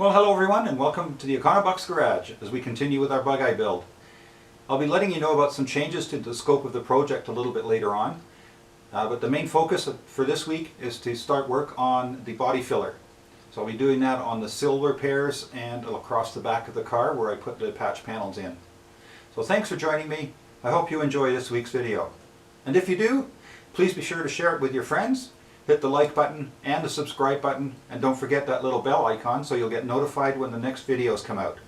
Well, hello everyone and welcome to the Econobox garage as we continue with our Bugeye build. I'll be letting you know about some changes to the scope of the project a little bit later on, but the main focus for this week is to start work on the body filler. So I'll be doing that on the sill repairs and across the back of the car where I put the patch panels in. So thanks for joining me. I hope you enjoy this week's video. And if you do, please be sure to share it with your friends. Hit the like button and the subscribe button, and don't forget that little bell icon so you'll get notified when the next videos come out.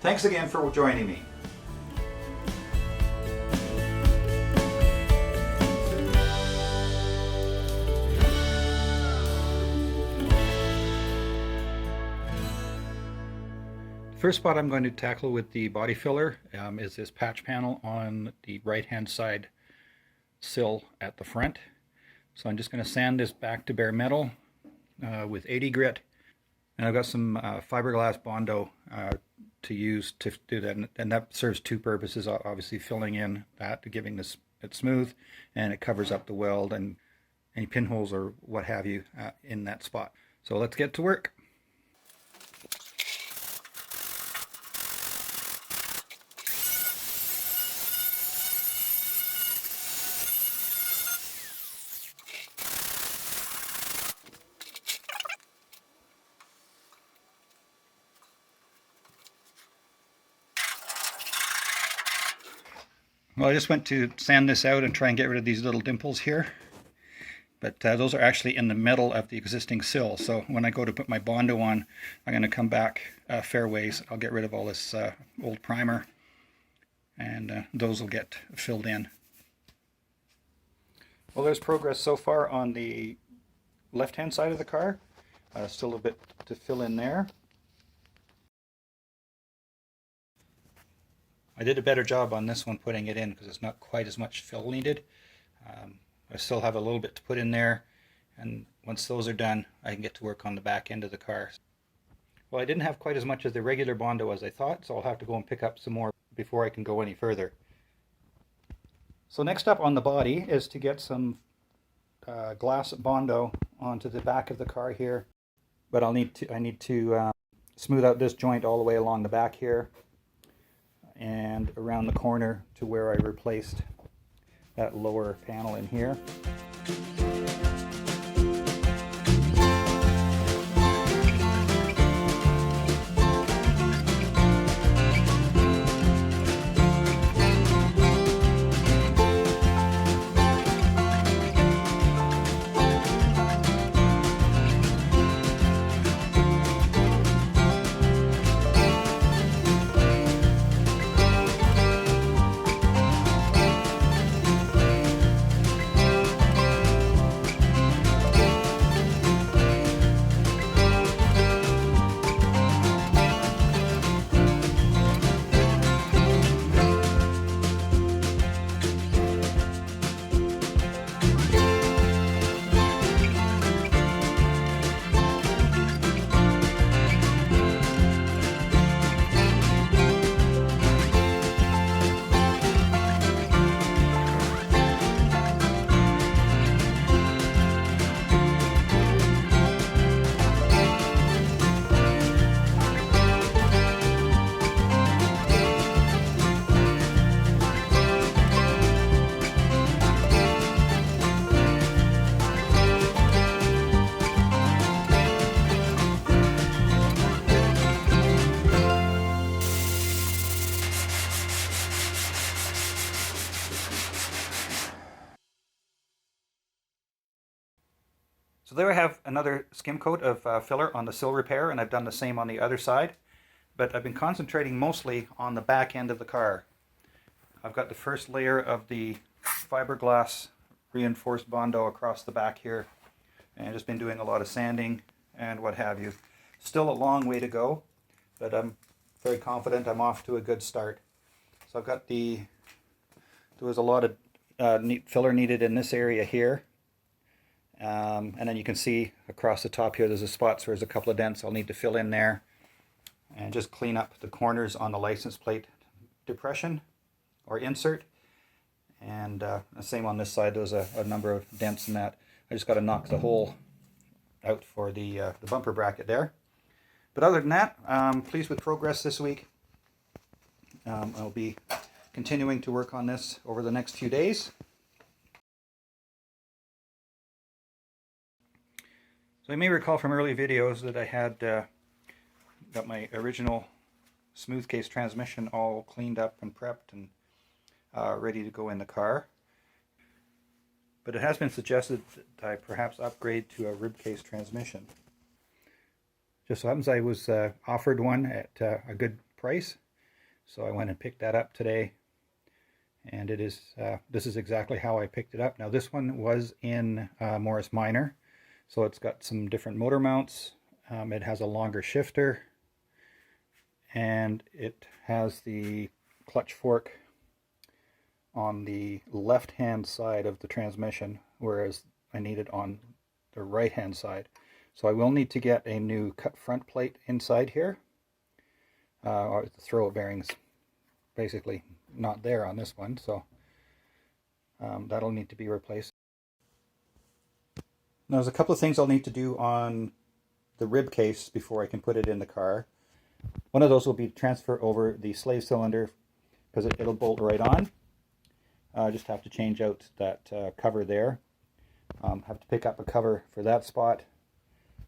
Thanks again for joining me. The first spot I'm going to tackle with the body filler is this patch panel on the right hand side sill at the front. So I'm just going to sand this back to bare metal with 80 grit, and I've got some fiberglass Bondo to use to do that, and that serves two purposes. Obviously filling in that, giving this it smooth, and it covers up the weld and any pinholes or what have you in that spot. So let's get to work. Well, I just went to sand this out and try and get rid of these little dimples here, but those are actually in the middle of the existing sill. So when I go to put my Bondo on, I'm going to come back a fair ways. I'll get rid of all this old primer, and those will get filled in. Well, there's progress so far on the left-hand side of the car. Still a bit to fill in there. I did a better job on this one putting it in because it's not quite as much fill needed. I still have a little bit to put in there, and once those are done I can get to work on the back end of the car. Well, I didn't have quite as much of the regular Bondo as I thought, so I'll have to go and pick up some more before I can go any further. So next up on the body is to get some glass Bondo onto the back of the car here, but I need to smooth out this joint all the way along the back here and around the corner to where I replaced that lower panel in here. So there I have another skim coat of filler on the sill repair, and I've done the same on the other side, but I've been concentrating mostly on the back end of the car. I've got the first layer of the fiberglass reinforced Bondo across the back here, and I've just been doing a lot of sanding and what have you. Still a long way to go, but I'm very confident I'm off to a good start. So I've got there was a lot of filler needed in this area here. And then you can see across the top here there's a spots where there's a couple of dents I'll need to fill in there, and just clean up the corners on the license plate depression or insert. And the same on this side, there's a number of dents in that. I just got to knock the hole out for the bumper bracket there. But other than that, I'm pleased with progress this week. I'll be continuing to work on this over the next few days. So you may recall from early videos that I had got my original smooth case transmission all cleaned up and prepped and ready to go in the car. But it has been suggested that I perhaps upgrade to a rib case transmission. Just so happens I was offered one at a good price, so I went and picked that up today. And it is this is exactly how I picked it up. Now this one was in Morris Minor, so it's got some different motor mounts. It has a longer shifter, and it has the clutch fork on the left hand side of the transmission, whereas I need it on the right hand side. So I will need to get a new cut front plate inside here. Or the throw bearings basically not there on this one, so that'll need to be replaced. Now there's a couple of things I'll need to do on the rib case before I can put it in the car. One of those will be to transfer over the slave cylinder, because it'll bolt right on. I just have to change out that cover there. Have to pick up a cover for that spot.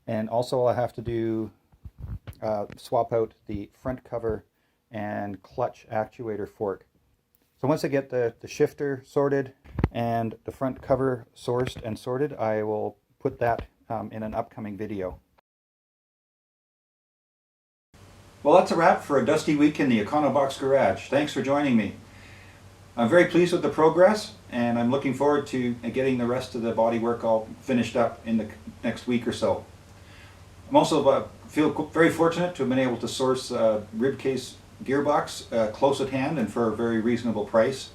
And also I have to do swap out the front cover and clutch actuator fork. So once I get the shifter sorted and the front cover sourced and sorted, I will put that in an upcoming video. Well, that's a wrap for a dusty week in the Econobox garage. Thanks for joining me. I'm very pleased with the progress, and I'm looking forward to getting the rest of the bodywork all finished up in the next week or so. I'm also feel very fortunate to have been able to source a rib case gearbox close at hand and for a very reasonable price.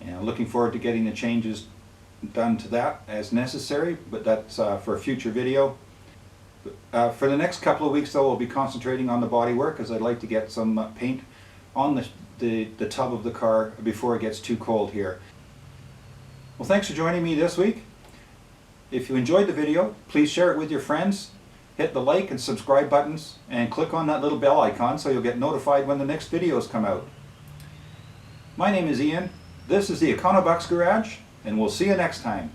And I'm looking forward to getting the changes done to that as necessary, but that's for a future video. For the next couple of weeks though, we'll be concentrating on the bodywork, as I'd like to get some paint on the tub of the car before it gets too cold here. Well, thanks for joining me this week. If you enjoyed the video, please share it with your friends. Hit the like and subscribe buttons and click on that little bell icon so you'll get notified when the next videos come out. My name is Ian, this is the Econobox Garage, and we'll see you next time.